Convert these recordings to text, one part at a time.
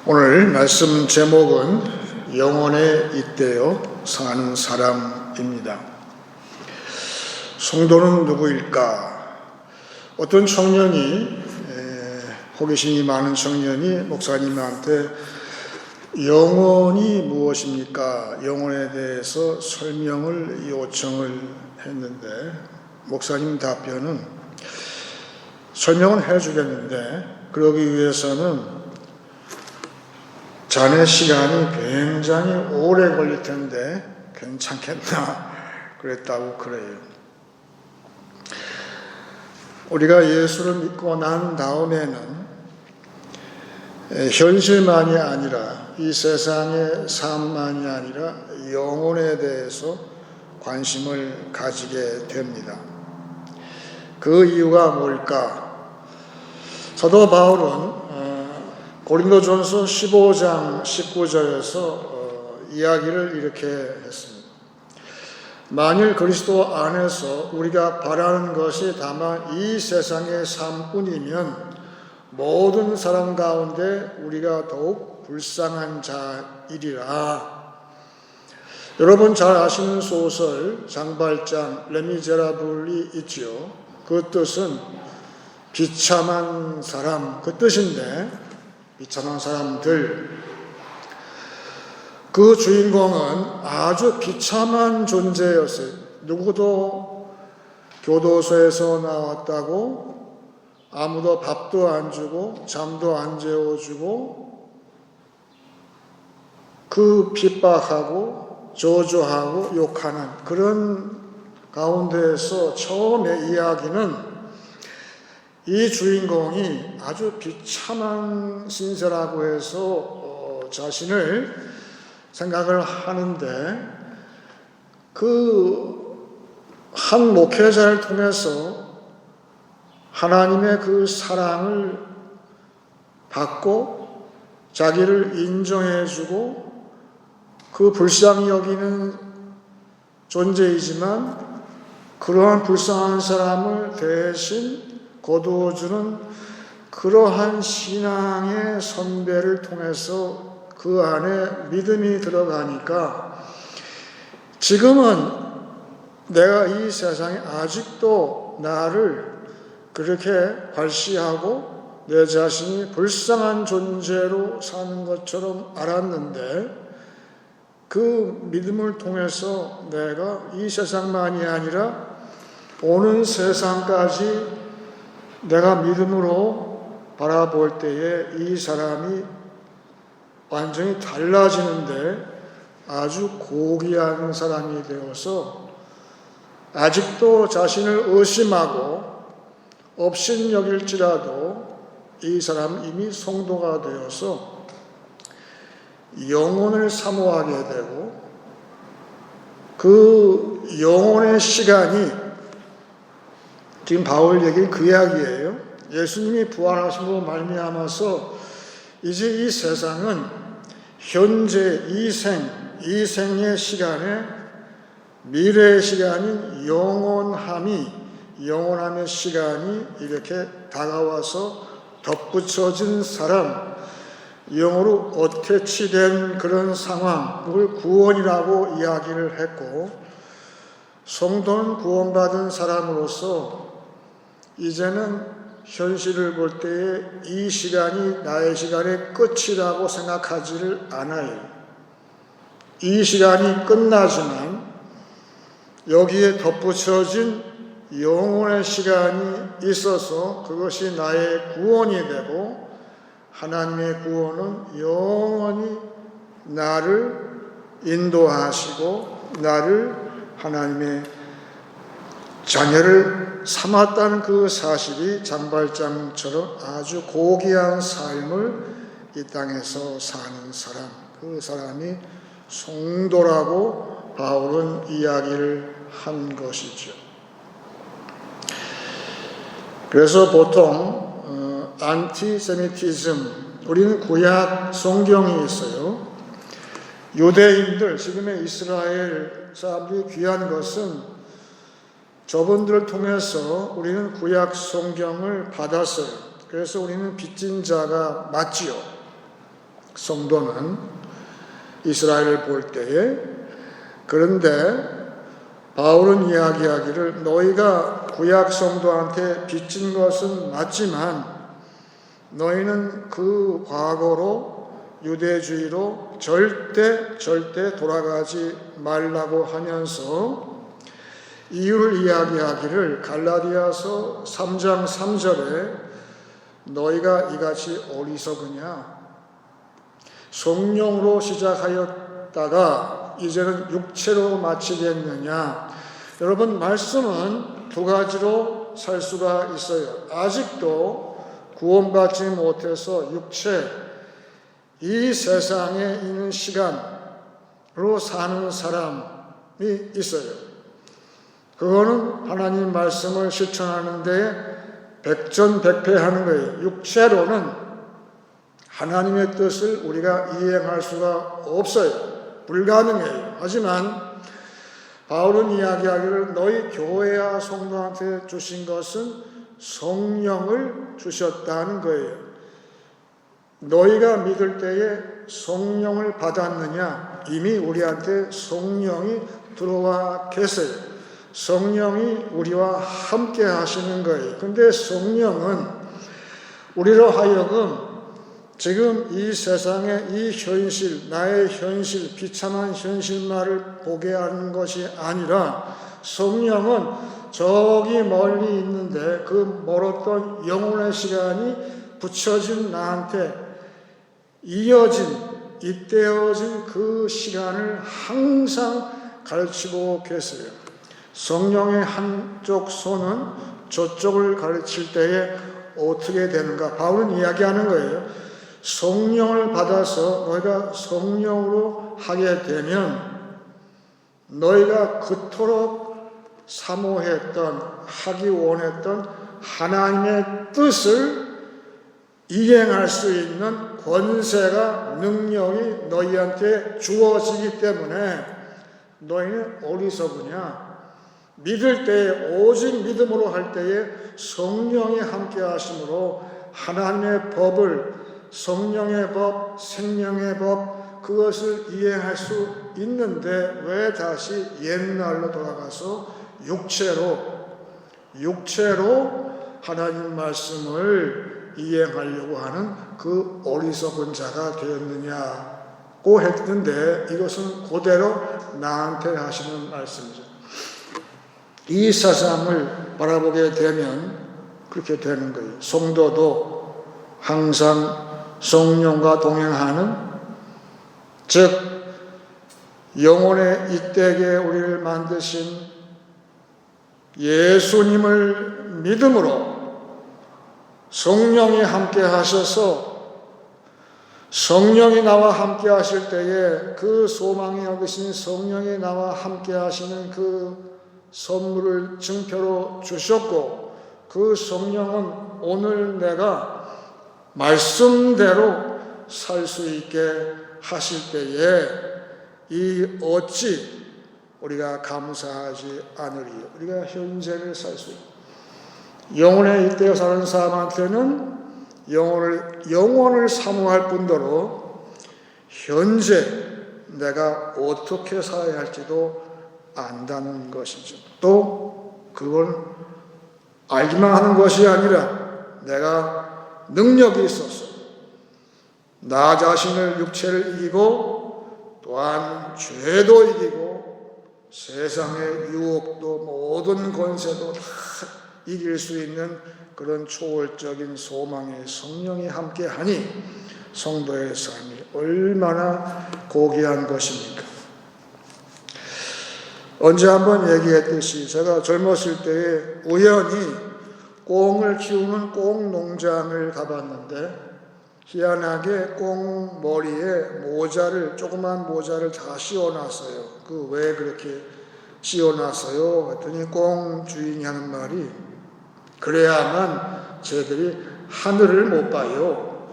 오늘 말씀 제목은 영혼에 잇대어 사는 사람입니다. 성도는 누구일까? 어떤 청년이, 호기심이 많은 청년이 목사님한테 영혼이 무엇입니까? 영혼에 대해서 설명을 요청을 했는데 목사님 답변은 설명은 해주겠는데 그러기 위해서는 자네 시간이 굉장히 오래 걸릴 텐데 괜찮겠나 그랬다고 그래요. 우리가 예수를 믿고 난 다음에는 현실만이 아니라 이 세상의 삶만이 아니라 영혼에 대해서 관심을 가지게 됩니다. 그 이유가 뭘까? 사도 바울은 고린도전서 15장 19절에서 이야기를 이렇게 했습니다. 만일 그리스도 안에서 우리가 바라는 것이 다만 이 세상의 삶뿐이면 모든 사람 가운데 우리가 더욱 불쌍한 자이리라. 여러분 잘 아시는 소설 장발장 레미제라블이 있지요. 그 뜻은 비참한 사람 그 뜻인데 비참한 사람들, 그 주인공은 아주 비참한 존재였어요. 누구도 교도소에서 나왔다고 아무도 밥도 안 주고 잠도 안 재워주고 그 핍박하고 저주하고 욕하는 그런 가운데에서 처음에 이야기는 이 주인공이 아주 비참한 신세라고 해서 자신을 생각을 하는데 그 한 목회자를 통해서 하나님의 그 사랑을 받고 자기를 인정해주고 그 불쌍히 여기는 존재이지만 그러한 불쌍한 사람을 대신 거두어주는 그러한 신앙의 선배를 통해서 그 안에 믿음이 들어가니까 지금은 내가 이 세상에 아직도 나를 그렇게 발시하고 내 자신이 불쌍한 존재로 사는 것처럼 알았는데 그 믿음을 통해서 내가 이 세상만이 아니라 오는 세상까지 내가 믿음으로 바라볼 때에 이 사람이 완전히 달라지는데 아주 고귀한 사람이 되어서 아직도 자신을 의심하고 업신여길지라도 이 사람은 이미 성도가 되어서 영혼을 사모하게 되고 그 영혼의 시간이 지금 바울 얘기는 그 이야기예요. 예수님이 부활하심으로 말미암아서 이제 이 세상은 현재 이 생의 시간에 미래의 시간인 영원함의 시간이 이렇게 다가와서 덧붙여진 사람, 영으로 어태치된 그런 상황을 구원이라고 이야기를 했고 성도는 구원받은 사람으로서 이제는 현실을 볼 때에 이 시간이 나의 시간의 끝이라고 생각하지를 않아요. 이 시간이 끝나지만 여기에 덧붙여진 영혼의 시간이 있어서 그것이 나의 구원이 되고 하나님의 구원은 영원히 나를 인도하시고 나를 하나님의 자녀를 삼았다는 그 사실이 장발장처럼 아주 고귀한 삶을 이 땅에서 사는 사람, 그 사람이 성도라고 바울은 이야기를 한 것이죠. 그래서 보통 안티세미티즘, 우리는 구약 성경이 있어요. 유대인들, 지금의 이스라엘 사람들이 귀한 것은 저분들을 통해서 우리는 구약 성경을 받았어요. 그래서 우리는 빚진 자가 맞지요. 성도는 이스라엘을 볼 때에. 그런데 바울은 이야기하기를 너희가 구약 성도한테 빚진 것은 맞지만 너희는 그 과거로 유대주의로 절대 돌아가지 말라고 하면서 이유를 이야기하기를 갈라디아서 3장 3절에 너희가 이같이 어리석으냐 성령으로 시작하였다가 이제는 육체로 마치겠느냐. 여러분, 말씀은 두 가지로 살 수가 있어요. 아직도 구원받지 못해서 육체, 이 세상에 있는 시간으로 사는 사람이 있어요. 그거는 하나님 말씀을 실천하는 데 백전백패하는 거예요. 육체로는 하나님의 뜻을 우리가 이행할 수가 없어요. 불가능해요. 하지만 바울은 이야기하기를 너희 교회와 성도한테 주신 것은 성령을 주셨다는 거예요. 너희가 믿을 때에 성령을 받았느냐? 이미 우리한테 성령이 들어와 계세요. 성령이 우리와 함께 하시는 거예요. 근데 성령은 우리로 하여금 지금 이 세상의 이 현실, 나의 현실, 비참한 현실만을 보게 하는 것이 아니라 성령은 저기 멀리 있는데 그 멀었던 영혼의 시간이 붙여진 나한테 잇대어진 그 시간을 항상 가르치고 계세요. 성령의 한쪽 손은 저쪽을 가르칠 때에 어떻게 되는가? 바울은 이야기하는 거예요. 성령을 받아서 너희가 성령으로 하게 되면 너희가 그토록 사모했던, 하기 원했던 하나님의 뜻을 이행할 수 있는 권세가, 능력이 너희한테 주어지기 때문에 너희는 어리석으냐? 믿을 때에, 오직 믿음으로 할 때에 성령이 함께 하심으로 하나님의 법을, 성령의 법, 생명의 법, 그것을 이행할 수 있는데 왜 다시 옛날로 돌아가서 육체로 하나님 말씀을 이행하려고 하는 그 어리석은 자가 되었느냐고 했는데, 이것은 그대로 나한테 하시는 말씀이죠. 이 세상을 바라보게 되면 그렇게 되는 거예요. 성도도 항상 성령과 동행하는, 즉 영혼의 잇대게 우리를 만드신 예수님을 믿음으로 성령이 함께 하셔서 성령이 나와 함께 하실 때에 그 소망이 얻으신 성령이 나와 함께 하시는 그 선물을 증표로 주셨고, 그 성령은 오늘 내가 말씀대로 살 수 있게 하실 때에 이 어찌 우리가 감사하지 않으리요. 우리가 현재를 살 수 있고, 영혼에 잇대어 사는 사람한테는 영혼을 사모할 뿐더러 현재 내가 어떻게 살아야 할지도 안다는 것이죠. 또 그건 알기만 하는 것이 아니라 내가 능력이 있어서 나 자신을, 육체를 이기고 또한 죄도 이기고 세상의 유혹도 모든 권세도 다 이길 수 있는 그런 초월적인 소망의 성령이 함께하니 성도의 삶이 얼마나 고귀한 것입니까? 언제 한번 얘기했듯이 제가 젊었을 때에 우연히 꽁을 키우는 꽁 농장을 가봤는데, 희한하게 꽁 머리에 조그만 모자를 다 씌워놨어요. 그 왜 그렇게 씌워놨어요? 했더니 꽁 주인이 하는 말이, 그래야만 쟤들이 하늘을 못 봐요.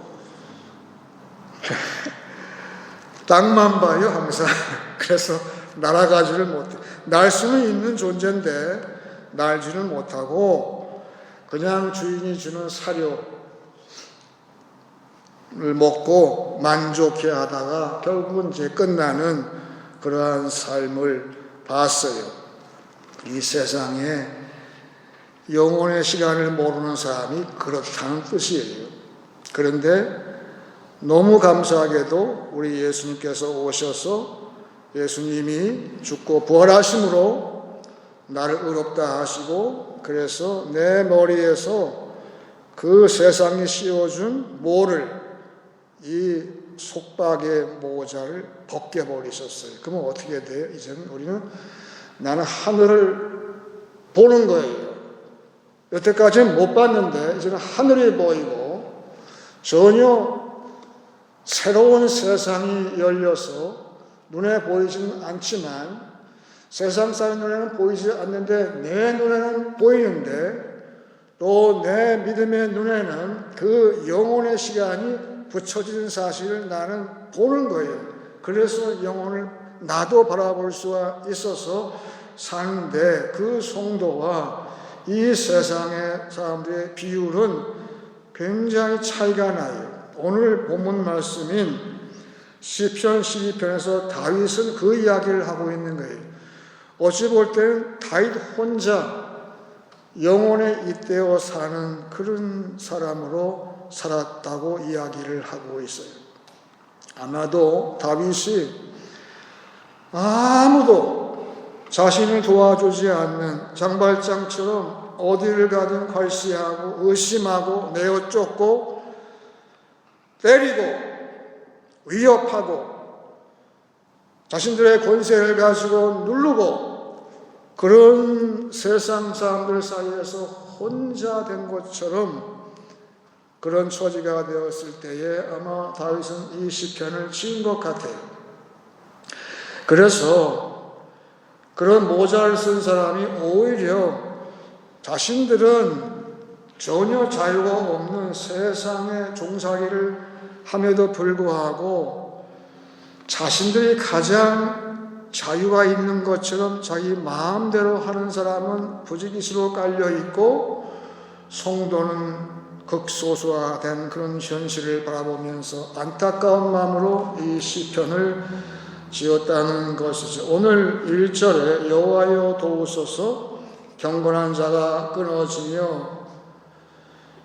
땅만 봐요, 항상. 그래서 날아가지를 못해. 날 수는 있는 존재인데 날지는 못하고 그냥 주인이 주는 사료를 먹고 만족해 하다가 결국은 이제 끝나는 그러한 삶을 봤어요. 이 세상에 영혼의 시간을 모르는 사람이 그렇다는 뜻이에요. 그런데 너무 감사하게도 우리 예수님께서 오셔서 예수님이 죽고 부활하심으로 나를 의롭다 하시고 그래서 내 머리에서 그 세상이 씌워준 모를 이 속박의 모자를 벗겨버리셨어요. 그러면 어떻게 돼요? 이제는 우리는 나는 하늘을 보는 거예요. 여태까지는 못 봤는데 이제는 하늘이 보이고 전혀 새로운 세상이 열려서 눈에 보이지는 않지만 세상 사람 눈에는 보이지 않는데 내 눈에는 보이는데 또 내 믿음의 눈에는 그 영혼의 시간이 붙여진 사실을 나는 보는 거예요. 그래서 영혼을 나도 바라볼 수가 있어서 사는데 그 성도와 이 세상의 사람들의 비율은 굉장히 차이가 나요. 오늘 본문 말씀인 시편 12편에서 다윗은 그 이야기를 하고 있는 거예요. 어찌 볼 때는 다윗 혼자 영혼에 잇대어 사는 그런 사람으로 살았다고 이야기를 하고 있어요. 아마도 다윗이 아무도 자신을 도와주지 않는 장발장처럼 어디를 가든 괄시하고 의심하고 내어 쫓고 때리고 위협하고 자신들의 권세를 가지고 누르고 그런 세상 사람들 사이에서 혼자 된 것처럼 그런 처지가 되었을 때에 아마 다윗은 이 시편을 지은 것 같아요. 그래서 그런 모자를 쓴 사람이 오히려 자신들은 전혀 자유가 없는 세상의 종살이를 함에도 불구하고 자신들이 가장 자유가 있는 것처럼 자기 마음대로 하는 사람은 부지기수로 깔려있고 성도는 극소수화된 그런 현실을 바라보면서 안타까운 마음으로 이 시편을 지었다는 것이죠. 오늘 1절에 여호와여 도우소서 경건한 자가 끊어지며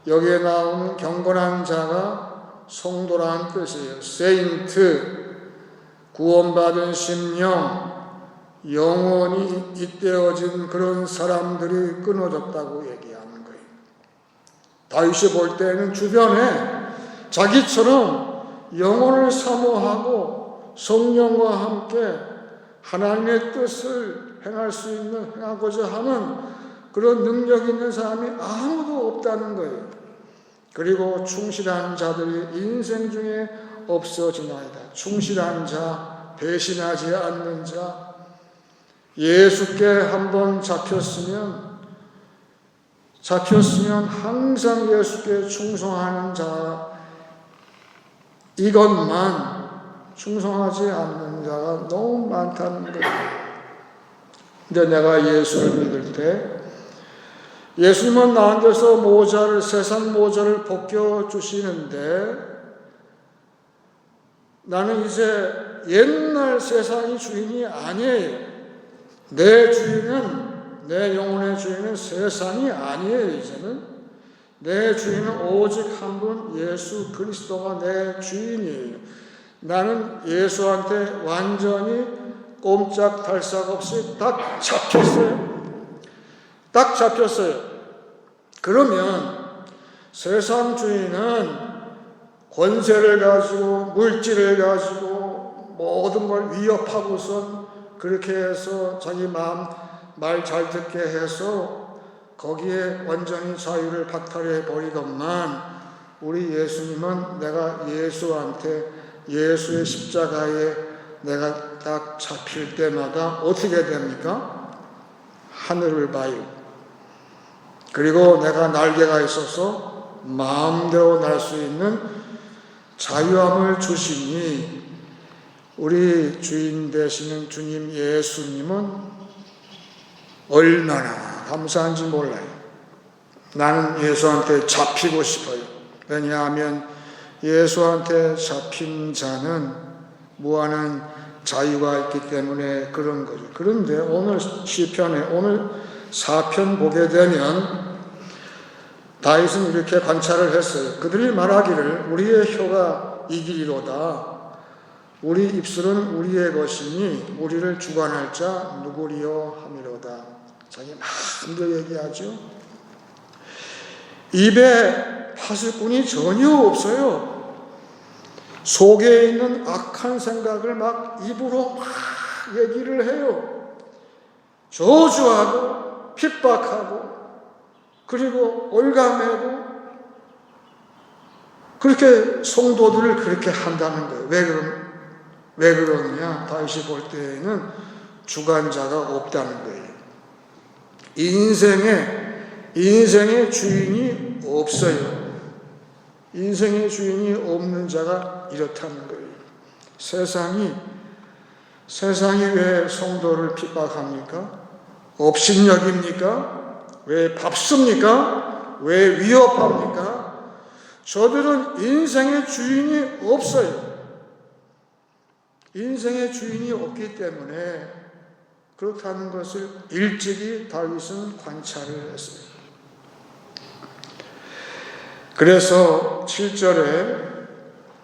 여기에 나오는 경건한 자가 성도라는 뜻이에요. 세인트, 구원받은 심령, 영혼이 잇대어진 그런 사람들이 끊어졌다고 얘기하는 거예요. 다윗이 볼 때는 주변에 자기처럼 영혼을 사모하고 성령과 함께 하나님의 뜻을 행하고자 하는 그런 능력 있는 사람이 아무도 없다는 거예요. 그리고 충실한 자들이 인생 중에 없어지나이다. 충실한 자, 배신하지 않는 자, 예수께 한번 잡혔으면 항상 예수께 충성하는 자, 이것만 충성하지 않는 자가 너무 많다는 거예요. 근데 내가 예수를 믿을 때 예수님은 나한테서 세상 모자를 벗겨주시는데 나는 이제 옛날 세상의 주인이 아니에요. 내 영혼의 주인은 세상이 아니에요. 이제는 내 주인은 오직 한 분 예수 그리스도가 내 주인이에요. 나는 예수한테 완전히 꼼짝달싹 없이 딱 잡혔어요. 그러면 세상 주인은 권세를 가지고 물질을 가지고 모든 걸 위협하고선 그렇게 해서 자기 마음 말 잘 듣게 해서 거기에 완전히 자유를 박탈해 버리건만 우리 예수님은 내가 예수한테 예수의 십자가에 내가 딱 잡힐 때마다 어떻게 됩니까? 하늘을 봐요. 그리고 내가 날개가 있어서 마음대로 날 수 있는 자유함을 주시니 우리 주인 되시는 주님 예수님은 얼마나 감사한지 몰라요. 나는 예수한테 잡히고 싶어요. 왜냐하면 예수한테 잡힌 자는 무한한 자유가 있기 때문에 그런 거죠. 그런데 오늘 시편에 오늘 4편 보게 되면 다윗은 이렇게 관찰을 했어요. 그들이 말하기를 우리의 혀가 이기리로다. 우리 입술은 우리의 것이니 우리를 주관할 자 누구리요 하미로다. 자기 마음대로 얘기하죠. 입에 파수꾼이 전혀 없어요. 속에 있는 악한 생각을 막 입으로 막 얘기를 해요. 저주하고 핍박하고 그리고 올가매고 그렇게 성도들을 그렇게 한다는 거예요. 왜 그러느냐? 다윗이 볼 때에는 주관자가 없다는 거예요. 인생의 주인이 없어요. 인생의 주인이 없는 자가 이렇다는 거예요. 세상이 왜 성도를 핍박합니까? 업신여깁니까? 왜 밟습니까? 왜 위협합니까? 저들은 인생의 주인이 없어요. 인생의 주인이 없기 때문에 그렇다는 것을 일찍이 다윗은 관찰을 했어요. 그래서 7절에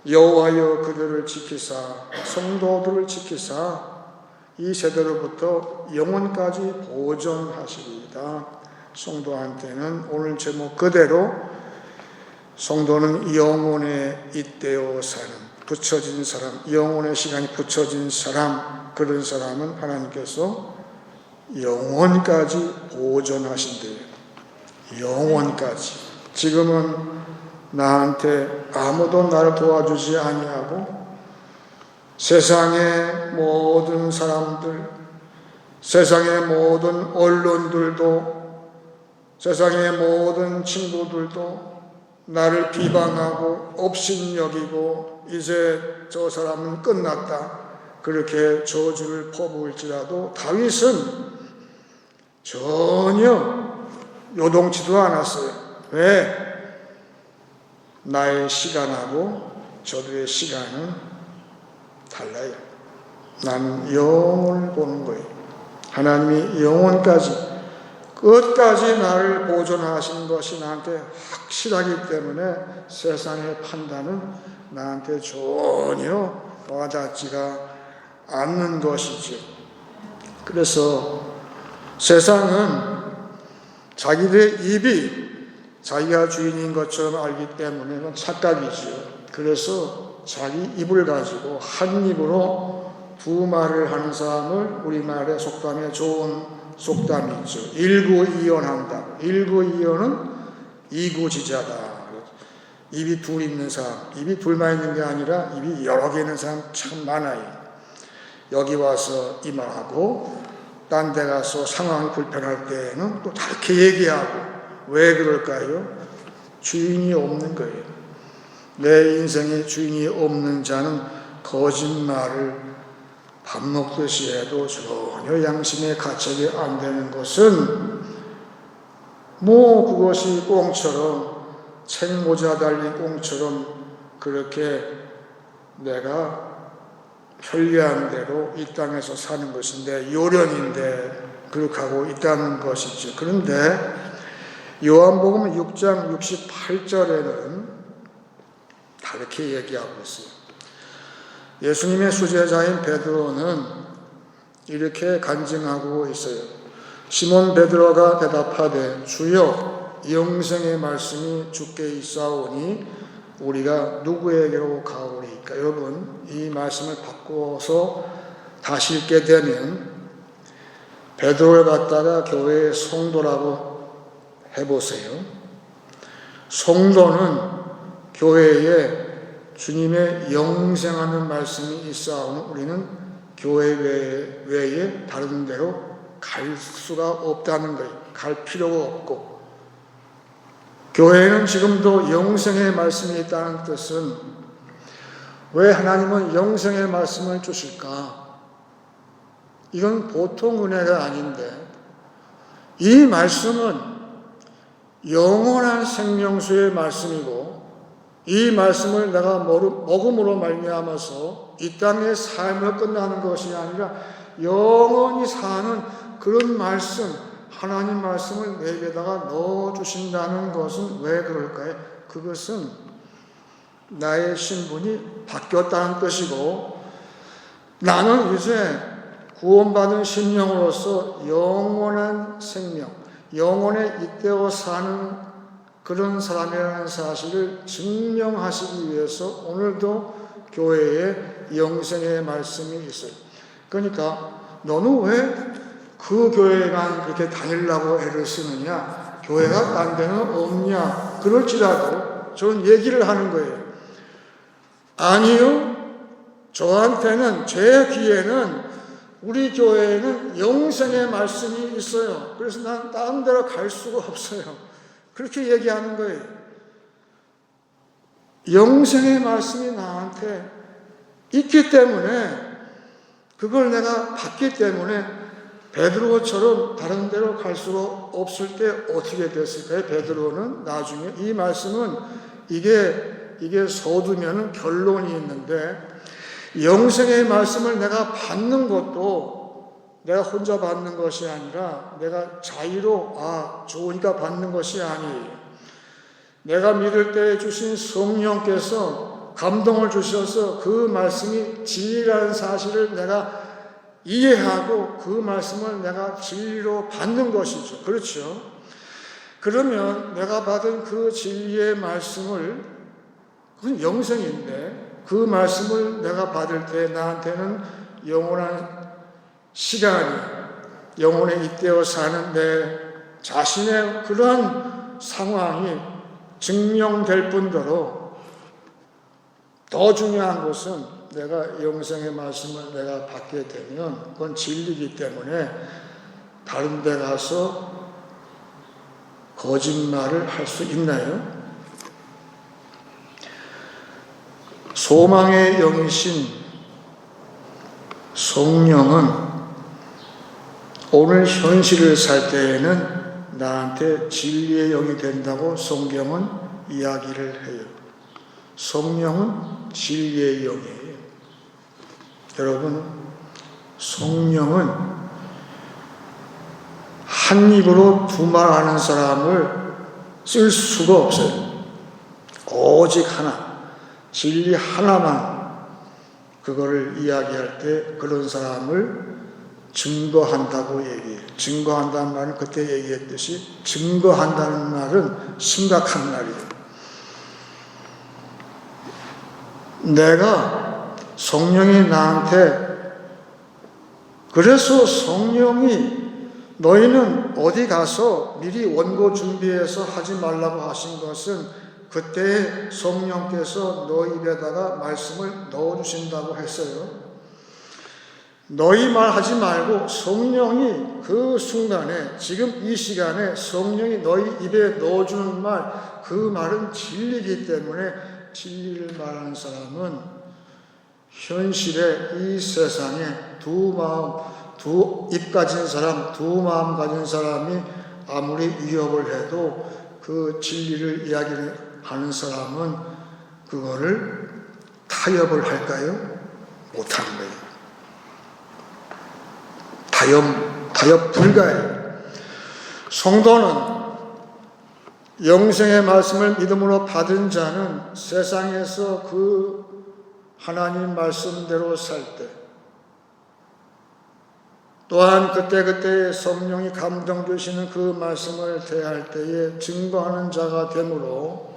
여호와여 그들을 지키사 성도들을 지키사 이 세대로부터 영원까지 보존하시리이다. 성도한테는 오늘 제목 그대로 성도는 영혼에 잇대어 사는 붙여진 사람, 영혼의 시간이 붙여진 사람, 그런 사람은 하나님께서 영원까지 보존하신대요. 영원까지. 지금은 나한테 아무도 나를 도와주지 아니하고 세상의 모든 사람들, 세상의 모든 언론들도, 세상의 모든 친구들도 나를 비방하고 업신여기고 이제 저 사람은 끝났다 그렇게 저주를 퍼부을지라도 다윗은 전혀 요동치도 않았어요. 왜? 나의 시간하고 저들의 시간은 달라요. 나는 영혼을 보는 거예요. 하나님이 영혼까지 끝까지 나를 보존하신 것이 나한테 확실하기 때문에 세상의 판단은 나한테 전혀 와닿지가 않는 것이죠. 그래서 세상은 자기들의 입이 자기가 주인인 것처럼 알기 때문에 착각이죠. 그래서 자기 입을 가지고 한 입으로 두 말을 하는 사람을 우리말의 속담에 좋은 속담이 있죠. 일구이연한다. 일구이연은 이구지자다. 입이 둘 있는 사람, 입이 둘만 있는 게 아니라 입이 여러 개 있는 사람 참 많아요. 여기 와서 이 말하고 딴 데 가서 상황이 불편할 때에는 또 다르게 얘기하고. 왜 그럴까요? 주인이 없는 거예요. 내 인생에 주인이 없는 자는 거짓말을 밥 먹듯이 해도 전혀 양심에 가책이 안 되는 것은 그것이 꽁처럼 책모자 달린 꽁처럼 그렇게 내가 편리한 대로 이 땅에서 사는 것인데 요령인데 그렇게 하고 있다는 것이죠. 그런데 요한복음 6장 68절에는 다르게 얘기하고 있어요. 예수님의 수제자인 베드로는 이렇게 간증하고 있어요. 시몬 베드로가 대답하되 주여 영생의 말씀이 주께 있사오니 우리가 누구에게로 가오리까? 여러분 이 말씀을 바꿔서 다시 읽게 되면 베드로를 갖다가 교회의 성도라고 해보세요. 성도는 교회에 주님의 영생하는 말씀이 있사오니 우리는 교회 외에 다른 데로 갈 수가 없다는 거예요. 갈 필요가 없고 교회에는 지금도 영생의 말씀이 있다는 뜻은 왜 하나님은 영생의 말씀을 주실까? 이건 보통 은혜가 아닌데 이 말씀은 영원한 생명수의 말씀이고 이 말씀을 내가 먹음으로 말미암아서 이 땅의 삶을 끝나는 것이 아니라 영원히 사는 그런 말씀, 하나님 말씀을 내게다가 넣어주신다는 것은 왜 그럴까요? 그것은 나의 신분이 바뀌었다는 뜻이고 나는 이제 구원받은 심령으로서 영원한 생명, 영원에 잇대어 사는 그런 사람이라는 사실을 증명하시기 위해서 오늘도 교회에 영생의 말씀이 있어요. 그러니까 너는 왜 그 교회만 그렇게 다니려고 애를 쓰느냐? 교회가 딴 데는 없냐? 그럴지라도 저는 얘기를 하는 거예요. 아니요. 저한테는 제 귀에는 우리 교회에는 영생의 말씀이 있어요. 그래서 난 다른 데로 갈 수가 없어요. 그렇게 얘기하는 거예요. 영생의 말씀이 나한테 있기 때문에 그걸 내가 받기 때문에 베드로처럼 다른 데로 갈 수가 없을 때 어떻게 됐을까요? 베드로는 나중에 이 말씀은 이게 서두면 결론이 있는데 영생의 말씀을 내가 받는 것도 내가 혼자 받는 것이 아니라 내가 자의로 좋으니까 받는 것이 아니에요. 내가 믿을 때 주신 성령께서 감동을 주셔서 그 말씀이 진리라는 사실을 내가 이해하고 그 말씀을 내가 진리로 받는 것이죠. 그렇죠? 그러면 내가 받은 그 진리의 말씀을 그건 영생인데 그 말씀을 내가 받을 때 나한테는 영원한 시간이 영혼에 잇대어 사는 내 자신의 그러한 상황이 증명될 뿐더러 더 중요한 것은 내가 영생의 말씀을 내가 받게 되면 그건 진리이기 때문에 다른 데 가서 거짓말을 할 수 있나요? 소망의 영이신 성령은 오늘 현실을 살 때에는 나한테 진리의 영이 된다고 성경은 이야기를 해요. 성령은 진리의 영이에요. 여러분, 성령은 한 입으로 두말하는 사람을 쓸 수가 없어요. 오직 하나, 진리 하나만 그거를 이야기할 때 그런 사람을 증거한다고 얘기해요. 증거한다는 말은 그때 얘기했듯이 증거한다는 말은 심각한 말이에요. 내가 성령이 나한테 그래서 성령이 너희는 어디 가서 미리 원고 준비해서 하지 말라고 하신 것은 그때 성령께서 너희 입에다가 말씀을 넣어주신다고 했어요. 너희 말 하지 말고 성령이 그 순간에 지금 이 시간에 성령이 너희 입에 넣어주는 말 그 말은 진리이기 때문에 진리를 말하는 사람은 현실에 이 세상에 두 입 가진 사람, 두 마음 가진 사람이 아무리 위협을 해도 그 진리를 이야기하는 사람은 그거를 타협을 할까요? 못하는 거예요. 타협 불가예요. 성도는 영생의 말씀을 믿음으로 받은 자는 세상에서 그 하나님 말씀대로 살 때, 또한 그때그때 성령이 감동 주시는 그 말씀을 대할 때에 증거하는 자가 되므로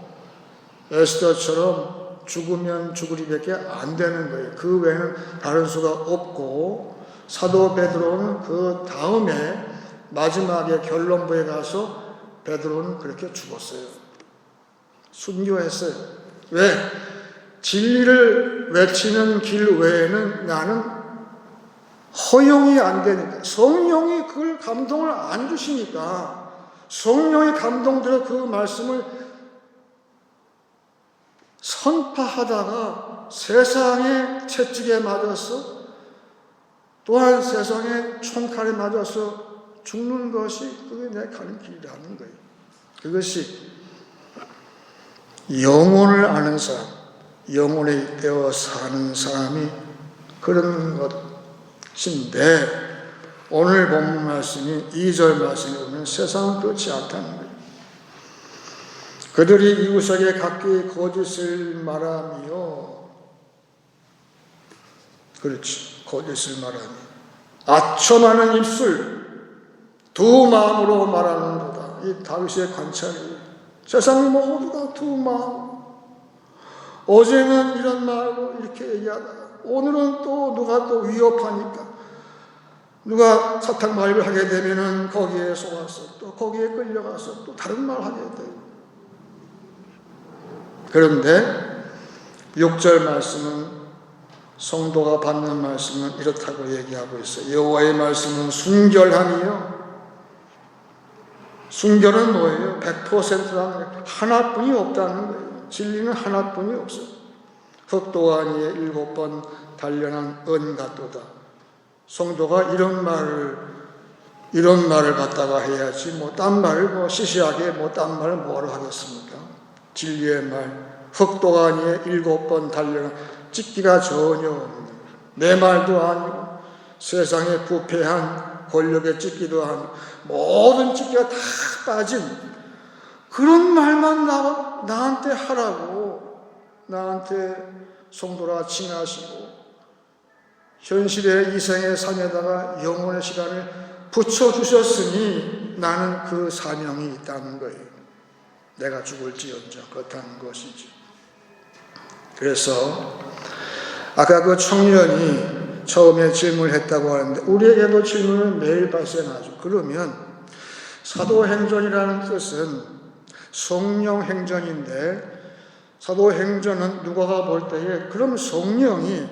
에스더처럼 죽으면 죽으리밖에 안 되는 거예요. 그 외에는 다른 수가 없고 사도 베드로는 그 다음에 마지막에 결론부에 가서 베드로는 그렇게 죽었어요. 순교했어요. 왜? 진리를 외치는 길 외에는 나는 허용이 안 되니까. 성령이 그걸 감동을 안 주시니까 성령의 감동대로 그 말씀을 선파하다가 세상의 채찍에 맞아서 또한 세상의 총칼에 맞아서 죽는 것이 그게 내 가는 길이라는 거예요. 그것이 영혼을 아는 사람, 영혼에 떼어 사는 사람이 그런 것인데, 오늘 본문 말씀이 2절 말씀에 보면 세상은 그렇지 않다는 거예요. 그들이 이웃에게 각기 거짓을 말하며, 그렇지, 거짓을 말하며 아첨하는 입술 두 마음으로 말하는도다. 이 다윗의 관찰이에요. 세상이 모두가 두 마음. 어제는 이런 말로 이렇게 얘기하다가 오늘은 또 누가 또 위협하니까, 누가 사탕 말을 하게 되면은 거기에 속아서 또 거기에 끌려가서 또 다른 말 하게 돼요. 그런데 6절 말씀은, 성도가 받는 말씀은 이렇다고 얘기하고 있어요. 여호와의 말씀은 순결함이요. 순결은 뭐예요? 100%라는 거예요. 하나뿐이 없다는 거예요. 진리는 하나뿐이 없어요. 흙도 아니에 7번 단련한 은 같도다. 성도가 이런 말을 갖다가 해야지, 딴 말을 시시하게 딴 말을 뭐하러 하겠습니까? 진리의 말, 흙도 아니에 7번 단련한, 찢기가 전혀 없는, 내 말도 아니고 세상에 부패한 권력에 찢기도 한 모든 찢기가 다 빠진 그런 말만 나한테 하라고, 나한테 성도라 칭하시고 현실의 이생의 산에다가 영혼의 시간을 붙여주셨으니 나는 그 사명이 있다는 거예요. 내가 죽을지언정 그렇다는 것이지. 그래서 아까 그 청년이 처음에 질문을 했다고 하는데, 우리에게도 질문은 매일 발생하죠. 그러면 사도행전이라는 뜻은 성령행전인데, 사도행전은 누가가 볼 때에 그럼 성령이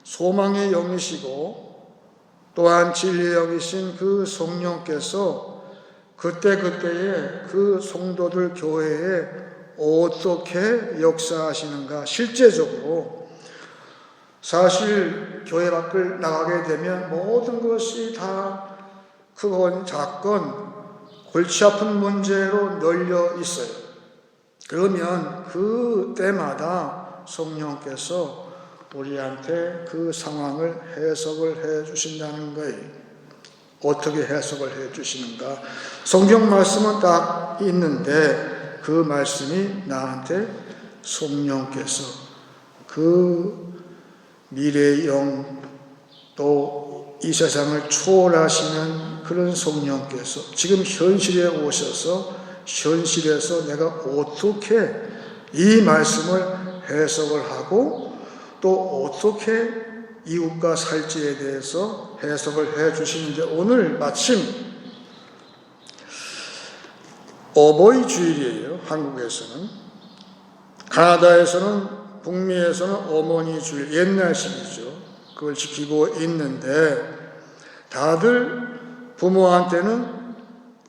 소망의 영이시고 또한 진리의 영이신 그 성령께서 그때그때에 그 성도들 교회에 어떻게 역사하시는가, 실제적으로 사실 교회 밖을 나가게 되면 모든 것이 다 크건 작건 골치 아픈 문제로 널려 있어요. 그러면 그 때마다 성령께서 우리한테 그 상황을 해석을 해 주신다는 거예요. 어떻게 해석을 해 주시는가? 성경 말씀은 딱 있는데 그 말씀이 나한테 성령께서, 그 미래의 영, 또 이 세상을 초월하시는 그런 성령께서 지금 현실에 오셔서 현실에서 내가 어떻게 이 말씀을 해석을 하고 또 어떻게 이웃과 살지에 대해서 해석을 해 주시는데, 오늘 마침 어버이 주일이에요. 한국에서는. 카나다에서는, 북미에서는 어머니 주일, 옛날식이죠. 그걸 지키고 있는데, 다들 부모한테는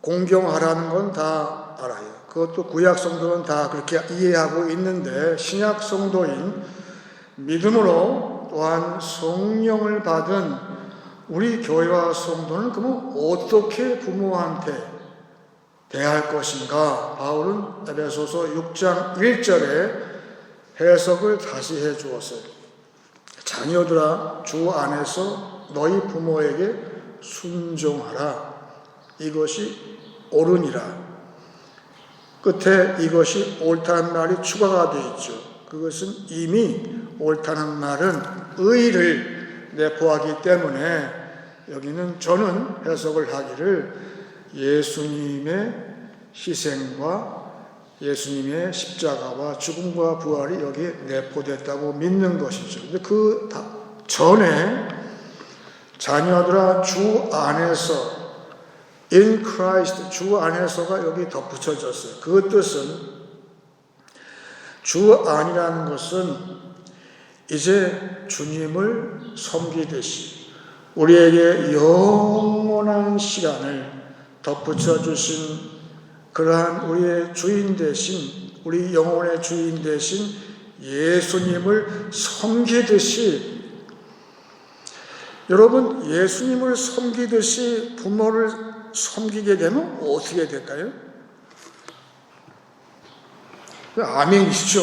공경하라는 건 다 알아요. 그것도 구약 성도는 다 그렇게 이해하고 있는데, 신약 성도인 믿음으로 또한 성령을 받은 우리 교회와 성도는 그러면 어떻게 부모한테 대할 것인가? 바울은 에베소서 6장 1절에 해석을 다시 해 주었어요. 자녀들아, 주 안에서 너희 부모에게 순종하라. 이것이 옳으니라. 끝에 이것이 옳다는 말이 추가가 되어 있죠. 그것은 이미 옳다는 말은 의를 내포하기 때문에 여기는 저는 해석을 하기를 예수님의 희생과 예수님의 십자가와 죽음과 부활이 여기에 내포됐다고 믿는 것이죠. 근데 그 전에 자녀들아 주 안에서, in Christ, 주 안에서가 여기 덧붙여졌어요. 그 뜻은, 주 안이라는 것은 이제 주님을 섬기듯이 우리에게 영원한 시간을 덧붙여 주신 그러한 우리의 주인 대신, 우리 영혼의 주인 대신 예수님을 섬기듯이, 여러분 예수님을 섬기듯이 부모를 섬기게 되면 어떻게 될까요? 아멘이시죠.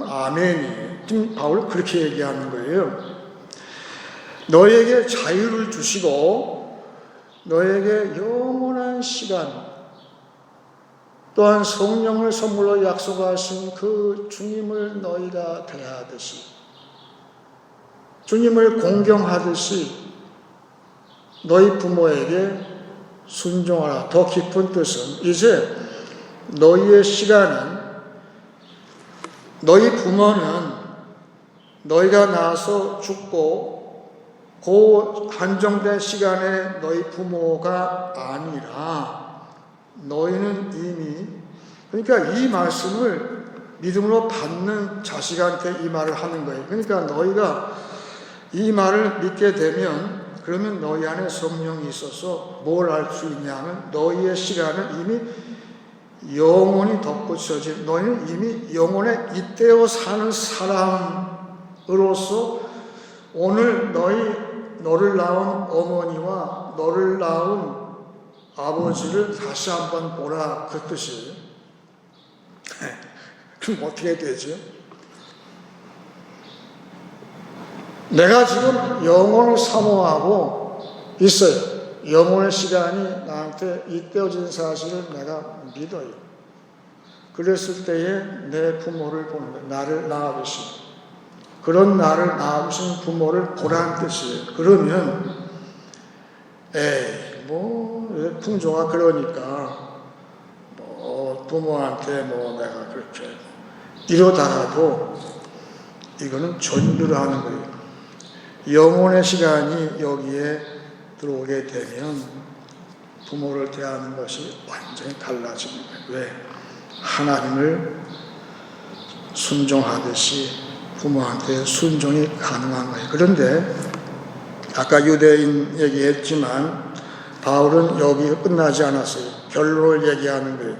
아멘이에요. 지금 바울 그렇게 얘기하는 거예요. 너에게 자유를 주시고 너에게 영원한 시간, 또한 성령을 선물로 약속하신 그 주님을 너희가 대하듯이, 주님을 공경하듯이 너희 부모에게 순종하라. 더 깊은 뜻은 이제 너희의 시간은, 너희 부모는 너희가 나서 죽고 그 한정된 시간에 너희 부모가 아니라 너희는 이미, 그러니까 이 말씀을 믿음으로 받는 자식한테 이 말을 하는 거예요. 그러니까 너희가 이 말을 믿게 되면, 그러면 너희 안에 성령이 있어서 뭘 알 수 있냐면 너희의 시간은 이미 영원히 덧붙여진, 너희는 이미 영원에 잇대어 사는 사람으로서 오늘 너를 낳은 어머니와 너를 낳은 아버지를 다시 한번 보라, 그 뜻이에요. 그럼 어떻게 되죠? 내가 지금 영혼을 사모하고 있어요. 영혼의 시간이 나한테 잇대어진 사실을 내가 믿어요. 그랬을 때에 내 부모를 보는 거예요. 나를 낳아주신, 그런 나를 낳으신 부모를 보라는 뜻이에요. 그러면 풍조가 그러니까 부모한테 내가 그렇게 이러다가도 이거는 전율을 하는 거예요. 영혼의 시간이 여기에 들어오게 되면 부모를 대하는 것이 완전히 달라지는 거예요. 왜? 하나님을 순종하듯이 부모한테 순종이 가능한 거예요. 그런데 아까 유대인 얘기했지만 바울은 여기 끝나지 않았어요. 결론을 얘기하는 거예요.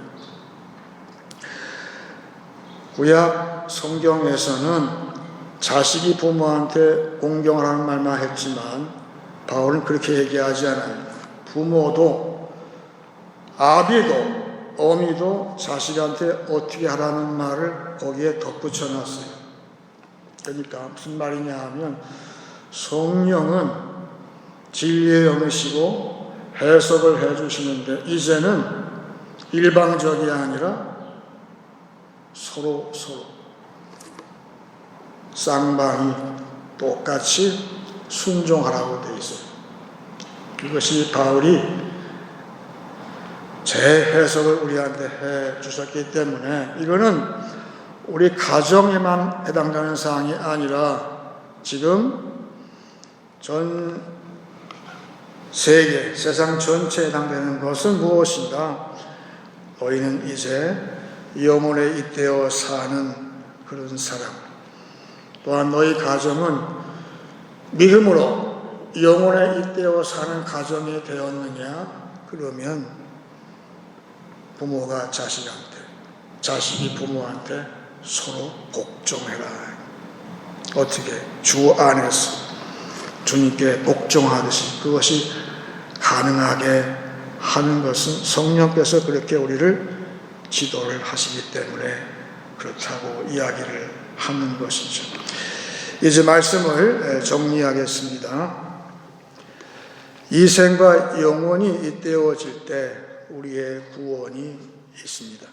구약 성경에서는 자식이 부모한테 공경하라는 말만 했지만 바울은 그렇게 얘기하지 않아요. 부모도 아비도 어미도 자식한테 어떻게 하라는 말을 거기에 덧붙여 놨어요. 그러니까 무슨 말이냐 하면 성령은 진리의 영이시고 해석을 해주시는데 이제는 일방적이 아니라 서로 쌍방이 똑같이 순종하라고 되어 있어요. 이것이 바울이 재해석을 우리한테 해 주셨기 때문에 이거는 우리 가정에만 해당되는 사항이 아니라 지금 전 세계, 세상 전체에 해당되는 것은 무엇인가? 너희는 이제 영혼에 잇대어 사는 그런 사람, 또한 너희 가정은 믿음으로 영혼에 잇대어 사는 가정이 되었느냐? 그러면 부모가 자식한테, 자식이 부모한테 서로 복종해라. 어떻게? 주 안에서 주님께 복종하듯이. 그것이 가능하게 하는 것은 성령께서 그렇게 우리를 지도를 하시기 때문에 그렇다고 이야기를 하는 것이죠. 이제 말씀을 정리하겠습니다. 이 생과 영원이 잇대어질 때 우리의 구원이 있습니다.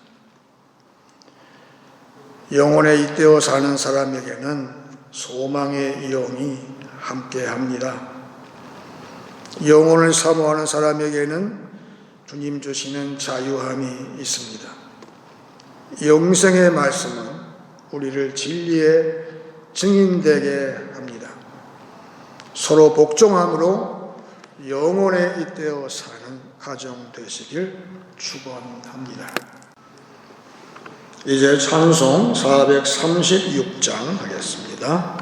영혼에 잇대어 사는 사람에게는 소망의 영이 함께합니다. 영혼을 사모하는 사람에게는 주님 주시는 자유함이 있습니다. 영생의 말씀은 우리를 진리의 증인되게 합니다. 서로 복종함으로 영혼에 잇대어 사는 가정 되시길 축원합니다. 이제 찬송 436장 하겠습니다.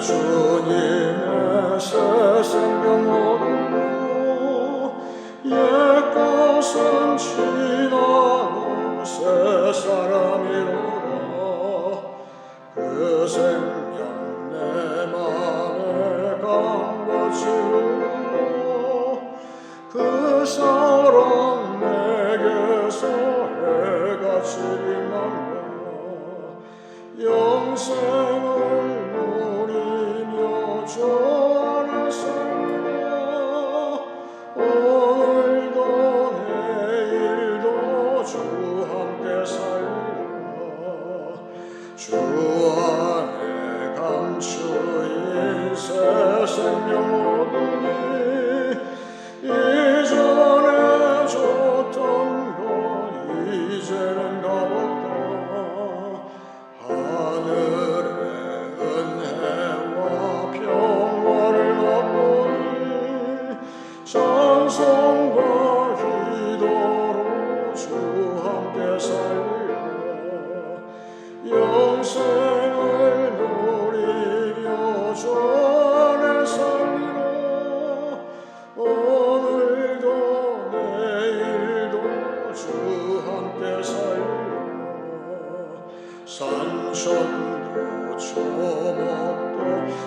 주님의 새 생명 얻고 옛것은 지나고 새 사람이로다. 그 생명 내 맘에 강고치고 그 사랑 내게서 해같이 빛난다. 영생을 누리며 주 안에 살며 오늘도 내일도 주 함께 살리라. 주 안에 감추인 새 생명 얻으니 이전에 줬던 것 이제는 값없다. 하늘의 은혜와 평화를 맛보니 찬송과 기도로 주 함께 살리라. 영생을 누리며 주 안에 살리라. 오늘도 내일도 주 함께 살리라. 산천도 초목도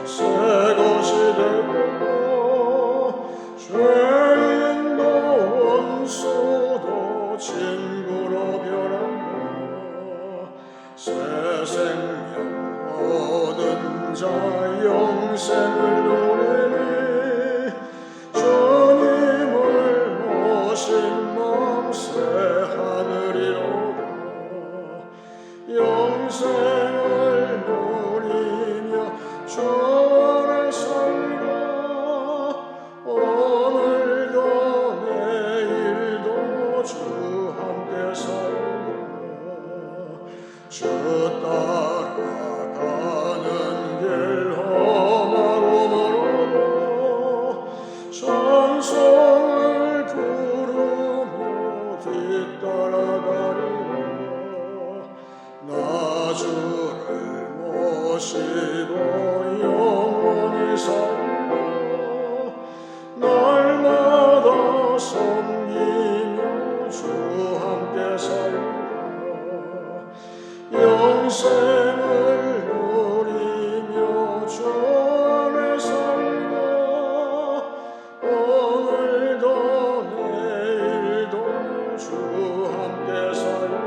새것이 되고 죄인도 원수도 친구로 변한다. 새 생명 얻은 자 영생을 누리니 주님을 모신 마음 새 하늘이로다. 영생을 누리며 주 안에 살라. 오늘도 내일도 주 함께 살라. 주 따라가는 길 험하고 멀어도 찬송을 부르며 뒤따라가리라. 나 주를 모시고 영원히 살며 날마다 섬기며 주 함께 살리라. 영생을 누리며 주 안에 살며 오늘도 내일도 주 함께 살리라.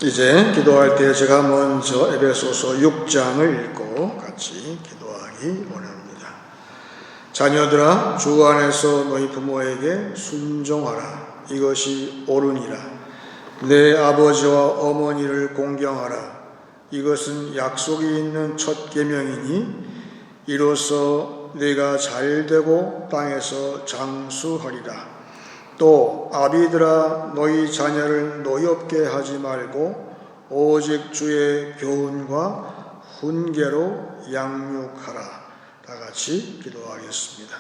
이제 기도할 때 제가 먼저 에베소서 6장을 읽고 같이 기도하기 원합니다. 자녀들아, 주 안에서 너희 부모에게 순종하라. 이것이 옳으니라. 내 아버지와 어머니를 공경하라. 이것은 약속이 있는 첫 계명이니 이로써 네가 잘되고 땅에서 장수하리라. 또 아비들아, 너희 자녀를 노엽게 하지 말고 오직 주의 교훈과 훈계로 양육하라. 다 같이 기도하겠습니다.